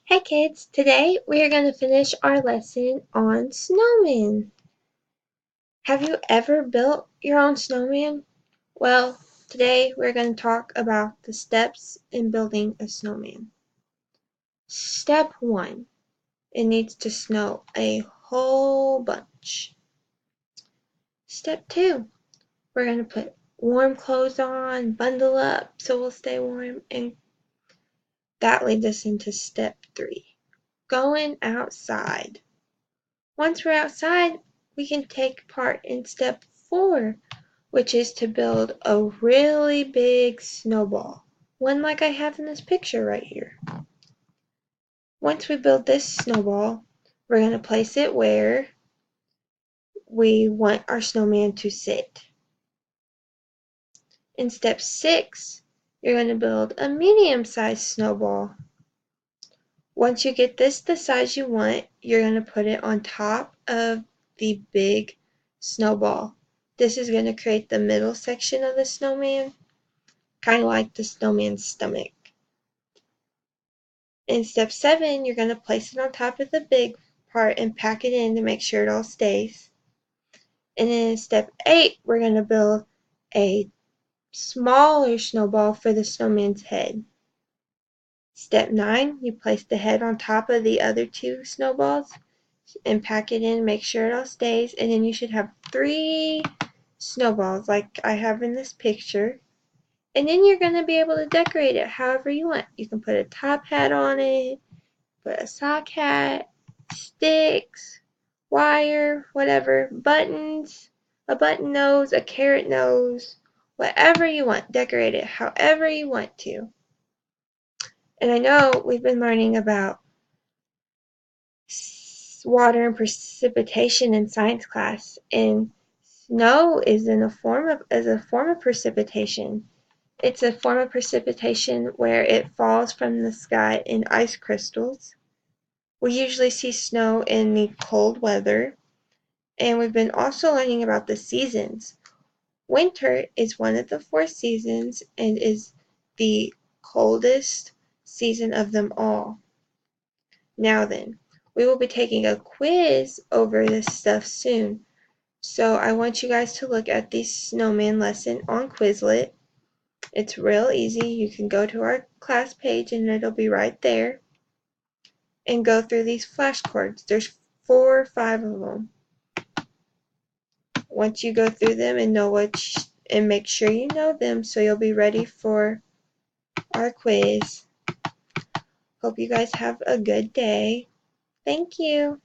Hey kids, today we are going to finish our lesson on snowmen. Have you ever built your own snowman? Well, today we're going to talk about the steps in building a snowman. Step 1. It needs to snow a whole bunch. Step 2. We're going to put warm clothes on, bundle up so we'll stay warm, and that leads us into step 3. Going outside. Once we're outside, we can take part in step 4, which is to build a really big snowball, one like I have in this picture right here. Once we build this snowball, we're going to place it where we want our snowman to sit. In step 6, you're going to build a medium-sized snowball. Once you get this the size you want, you're going to put it on top of the big snowball. This is going to create the middle section of the snowman, kind of like the snowman's stomach. In step 7, you're going to place it on top of the big part and pack it in to make sure it all stays. And then in step 8, we're going to build a smaller snowball for the snowman's head. Step 9, you place the head on top of the other 2 snowballs and pack it in, make sure it all stays, and then you should have 3 snowballs like I have in this picture. And then you're going to be able to decorate it however you want. You can put a top hat on it, put a sock hat, sticks, wire, whatever, buttons, a button nose, a carrot nose, whatever you want. Decorate it however you want to. And I know we've been learning about water and precipitation in science class, and snow is a form of precipitation. It's a form of precipitation where it falls from the sky in ice crystals. We usually see snow in the cold weather, and we've been also learning about the seasons. Winter is one of the 4 seasons and is the coldest season of them all. Now then, we will be taking a quiz over this stuff soon. So I want you guys to look at the Snowman lesson on Quizlet. It's real easy. You can go to our class page and it'll be right there. And go through these flashcards. There's 4 or 5 of them. Once you go through them and and make sure you know them so you'll be ready for our quiz. Hope you guys have a good day. Thank you.